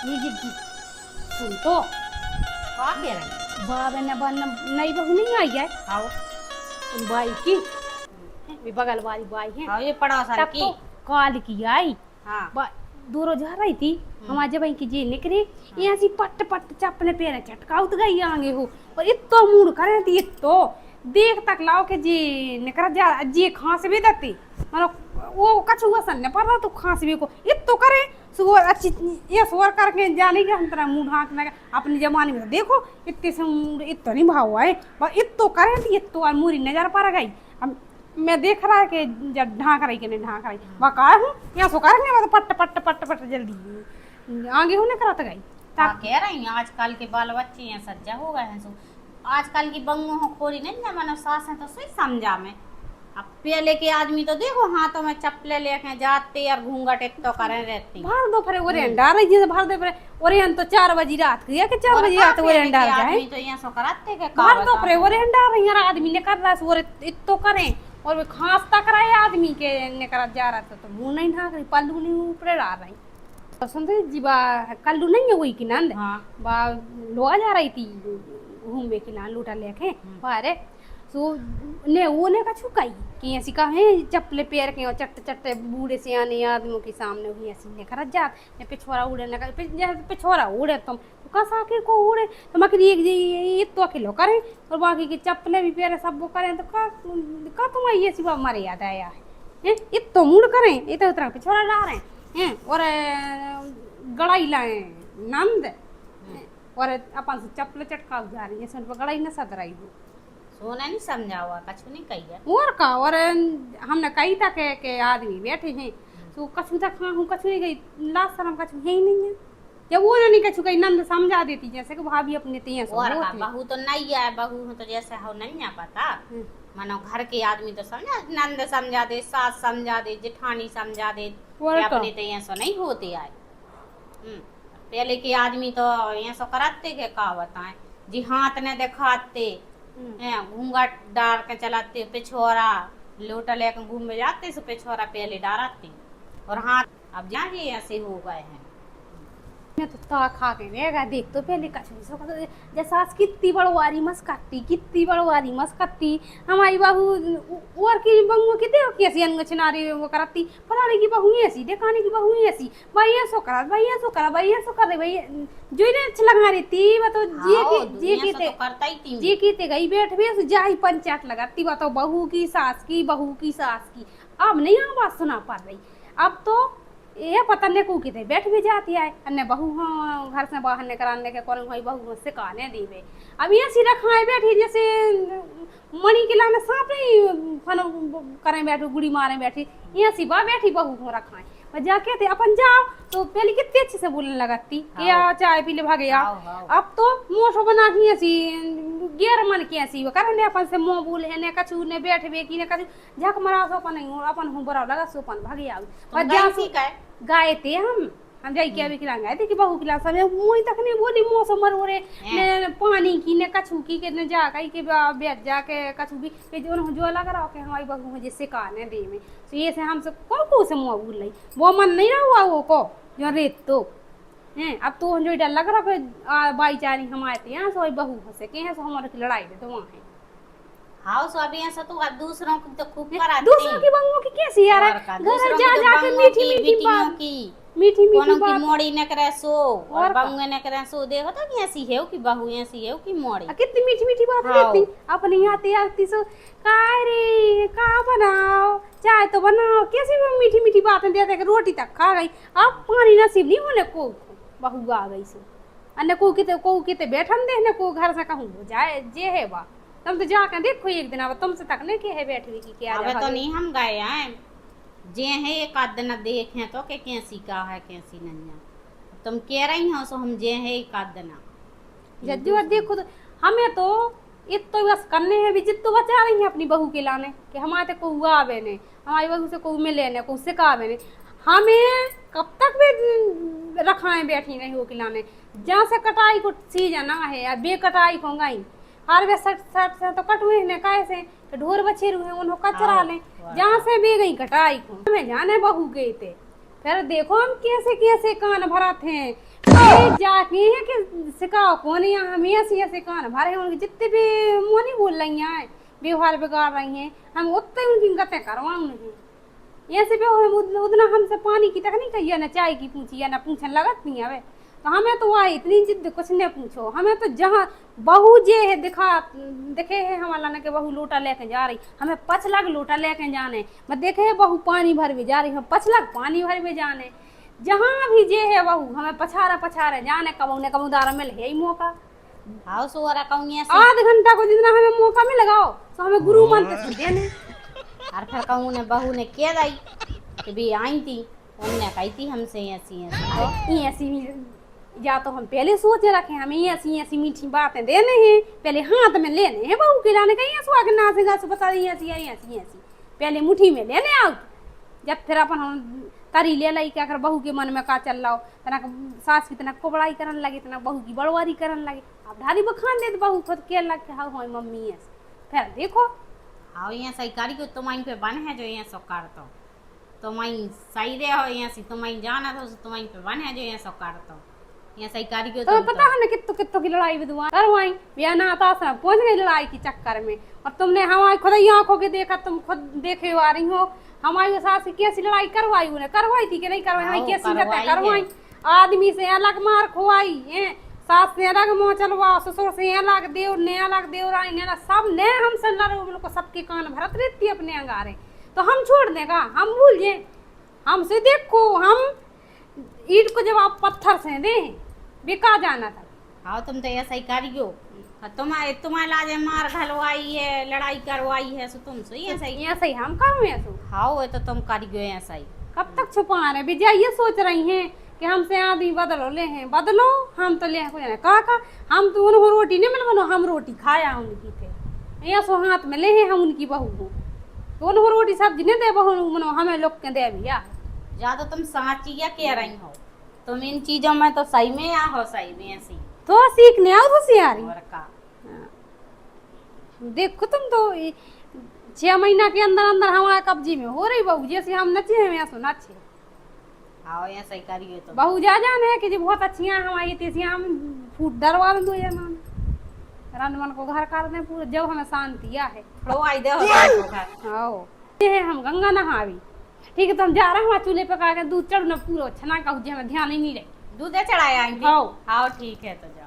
ये जी सुन तो कहाँ कह रही? बाबे ने नई बहू नहीं आई है आओ। उन बाई की भी बगल वाली बाई है आओ ये पड़ोसन तब की। तो काल की आई हाँ। दूरों जा रही थी हमारे जब की जी निकली यहाँ सी पट पट चपने पैर चटकाउत गई आगे हो और इतो मूड करे थी इतो देख तक लाओ के जी निकर जा जी खांस भी देती मतलब वो कछुआ सन्ने पर रहा तो खांस भी को इतो करे सुअर अच्छी ये सुअर करके जाने के हम तरह मुंह ढांकने अपने जमाने में देखो इतने से मूड इतो नहीं भाव है और इतो करे थी इतो और मूरी नजर पर गई मैं देख रहा है कि जब ढांक रही कि नहीं ढांक रही वहाँ कहा हूँ यहाँ सो कर नहीं पट पट पट पट जल्दी आगे होने करात गई हाँ कह रही हैं आजकल के बाल बच्चे हैं सज्जा हो गए हैं सो आजकल की बंगों हो खोरी नहीं ना मनो सास है तो सही समझा मैं अब पहले के आदमी तो देखो हाथों में चप्पले लेके जाते और घूंघट तो करे रहती भर दो फिर ओरे डाल रही जैसे भर दे फिर ओरे तो 4 बजे रात की के 4 बजे रात ओरे डाल जाए आदमी तो यहाँ सो कराते के भर दो फिर ओरे डाल रही यार आदमी ने कर रहा है ओरे इतो करें और वे खांस तक रहा है आदमी के ने कर जा रहा था तो मुंह नहीं ढाक रही पल्लू नहीं ऊपर डाल रही तो सुनते जी बा कल्लू नहीं है वही की नंद हाँ। बा लोआ जा रही थी घूमे की ना लूटा लेके बारे सो ने वो ने का छुकाई कि ऐसी का है चप्पले पैर के और चट्टे चट्टे बूढ़े से आने आदमियों के सामने हुई ऐसी ने कर जा ने पिछवाड़ा उड़े ने जैसे पिछवाड़ा उड़े तुम तो कसा के को उड़े तो मकरी एक जी ये तो किलो करें और बाकी के चप्पले भी पैर सब वो करें तो का तुम ये सिवा मारे याद आया है ये तो मुड़ करें ये तो उतना पिछवाड़ा ला रहे हैं और गड़ाई लाए नंद और अपन से चप्पल चटका जा रही है सुन पर गड़ाई न सद रही हो सोना नहीं समझा हुआ कछु नहीं कही है और का और हमने कही था के आदमी बैठे हैं तो कछु तक हाँ हूँ कछु नहीं गई लास्ट शर्म कछु है ही नहीं है जब वो नहीं कछु कही नंद समझा देती जैसे कि भाभी अपने तिया सो और का बहू तो नहीं है बहू तो जैसे हो नहीं आ पता मानो घर के आदमी तो समझा नंद समझा दे सास समझा दे जेठानी समझा दे अपने तो यहाँ सो नहीं होते आए पहले के आदमी तो यहाँ सो कराते के का बताएं जी हाथ ने दिखाते घूंघट डाल के चलाते पिछोरा लोटा लेकर घूम में जाते सो पिछोरा पहले डालते और हाथ अब जाके ऐसे हो गए हैं मैं तो ता खा के रहेगा देख तो पहले कछु सो जैसा कितनी बड़वारी कितनी बड़वारी मस्कती हमारी बहू और की बहू की देखो कैसी अंगचनारी वो करती फलाने की बहू ऐसी देखाने की बहू ऐसी भैया सो करा भैया सो करा भैया सो कर भैया जो ने अच्छा लगा रही थी तो जी की ते करता ही थी जी की ते गई बैठ भी जाई पंचायत लगाती बताओ बहू की सास की अब नहीं आवाज सुना पा रही अब तो ये पता नहीं को किते बैठ भी जाती है अन्य बहू हाँ घर से बाहर ने कराने के कौन भाई बहू से कहने दी वे अब ये सीधा खाए बैठी जैसे मणि के लाने सांप नहीं फन करें बैठो गुड़ी मारे बैठी ये सिवा बैठी बहू को रखाए और जाके थे अपन जाओ तो पहले कितने अच्छे से बोलने लगाती क्या चाय पी ले भागे आओ अब तो मोटो बना की ऐसी गेर मन की ऐसी करने अपन से मुंह बोले ने कछु ने बैठ बे की ने कछु झक मरा सो अपन अपन हूं बरा लगा सो अपन भागे आओ और जासी गाए थे हम जाई के अभी खिला गए थे कि बहू खिला सब मुई तक नहीं बोली मौसम मर ओरे ने पानी की ने कछु की के ने जा कई के बैठ जाके कछु भी के जो लग रहा के हमारी बहू मुझे सिखाने दे में तो ये से हम सब को से मुंह बोल रही वो मन नहीं रहा हुआ वो को जो रेत तो हैं अब तो जो डर लग रहा है बाई चारी हमारे यहाँ सो बहू से के हैं सो हमारे की लड़ाई दे तो वहां है हाँ सो अभी ऐसा तो दूसरों की तो खूब कराते दूसरों की बहू की कैसी यार घर जा जाके मीठी मीठी बात मीठी मीठी बात की मोड़ी न करे सो और बहू न करे सो देखो तो कि ऐसी है कि बहू ऐसी है कि मोड़ी कितनी मीठी मीठी बात करती अपनी आती आती सो काय रे का बनाओ चाय तो बनाओ कैसी मीठी मीठी बातें देते कि रोटी तक खा गई अब पानी नसीब नहीं होने को बहू आ गई सो अन्य को किते बैठन दे ने को घर से कहूं जाए जे है बा तुम तो जाके देखो एक दिन अब तुमसे तक नहीं के है बैठवी की क्या अब तो नहीं हम गए हैं जे है एक आध दिन देखें तो के कैसी का है कैसी नहीं है तुम कह रही हो सो हम जे है एक आध दिन जज्जू देखो तो हमें तो इतो बस करने हैं भी जितो बचा रही है अपनी बहू के लाने कि हमारे को हुआ आवे ने हमारी बहू से को मिले ने को सिखावे ने हमें कब तक भी रखाएं बैठी नहीं हो खिलाने जहाँ से कटाई को सीजन ना है या बेकटाई को गई हर वे सट से तो कटुए ने कैसे ढोर बचे रुए उन्हों कचरा ले जहाँ से भी गई कटाई को हमें जाने बहू गए थे फिर देखो हम कैसे कैसे कान भरा थे ये जाके है कि सिखाओ कौन यहाँ हमें ऐसी सिखाना भरे उनके जितने भी मुँह नहीं बोल रही हैं व्यवहार बिगाड़ रही हैं हम उतने उनकी गतें करवाऊँ नहीं ऐसे भी उतना हमसे पानी की तक नहीं कही ना चाय की पूछी या ना पूछने लगत नहीं है तो हमें तो वह इतनी जिद कुछ नहीं पूछो हमें तो जहाँ बहू जे है देखे है हमारा ना के बहू लोटा लेके जा रही हमें 5 लाख लोटा लेके जाने मैं देखे है बहू पानी भर भी जा रही हम 5 लाख पानी भर भी जाने जहाँ भी जे है बहू हमें पछारे जाने कबू दारा मिल है ही मौका हाउ सोरा कहूँ आध घंटा को जितना हमें मौका मिल लगाओ तो हमें गुरु मानते देने और फिर कहूँ ने बहू ने कह दी कि भी आई थी उनने कही थी हमसे ऐसी या तो हम पहले सोच रखे हमें ऐसी मीठी बातें देने हैं पहले हाथ में लेने हैं बहू के लाने कहीं ऐसा आगे नाचेगा से बता रही ऐसी पहले मुट्ठी में लेने आओ जब फिर अपन हम तरी ले लाई क्या कर बहू के मन में का चल रहा हो तना सास की तना कोबड़ाई करने लगे तना बहू की बड़वारी करने लगे अब ढारी बखान दे बहू खुद के लग के हाँ मम्मी ऐसे फिर देखो हाँ यहाँ सही करी को तुम्हारी पे बन है जो यहाँ सब कर तो तुम्हारी सही रहे हो यहाँ से तुम्हारी जाना तो तुम्हारी पे बन है जो यहाँ सब कर तो यहाँ सही करी को तो पता है ना कित्तों की लड़ाई विधवा करवाई बिया ना आता पहुंच गई लड़ाई के चक्कर में और तुमने हमारी खुद ही आंखों के देखा तुम खुद देखे आ रही हो हमारी सास की कैसी लड़ाई करवाई उन्हें करवाई थी कि नहीं करवाई हमारी कैसी करवाई आदमी से अलग मार खुआई है सास ने अलग मुँह चलवा ससुर से अलग देव ने अलग देवरानी ने अलग सब ने हमसे लड़ो को सबके कान भरत रहती अपने अंगारे तो हम छोड़ देगा हम भूल जाए हमसे देखो हम ईट को जवाब पत्थर से दे बिका जाना था हाँ तुम तो ऐसा ही करियो तुम्हारे लाजे मार घलवाई है लड़ाई करवाई है सो तुम सही ऐसा ही हम करूँ ऐसा हाँ वो तो तुम करियो ऐसा ही कब तक छुपा रहे विजया ये सोच रही हैं कि हमसे आदमी बदलो हम तो ले कहा हम तो उन्होंने रोटी नहीं मिल बनो हम रोटी खाया उनकी थे या सो हाथ में ले हैं हम उनकी बहू को तो उन्होंने रोटी सब्जी नहीं दे बहू मनो हमें लोग के दे भैया ज्यादा तुम साची या कह रही हो तुम इन चीजों में तो सही में या हो सही में ऐसी तो सीखने आओ होशियारी और का देखो तुम तो 6 महीना के अंदर अंदर हमारे कब्जे में हो रही बहू जैसे हम नचे हैं वैसे नचे हाँ ये सही करिए तो बहू जा जाने है कि जो बहुत अच्छी हैं हमारी तेजियां हम फूट डरवा दो ये नाम रनमन को घर कर दे पूरा जब हमें शांति है थोड़ो आई दे हो घर आओ ये हम गंगा नहावी ठीक है तो हम जा रहे हैं वहाँ चूल्हे पका के दूध चढ़ना पूरा छना का हमें ध्यान ही नहीं रहे दूध चढ़ाया हाँ हाँ ठीक है तो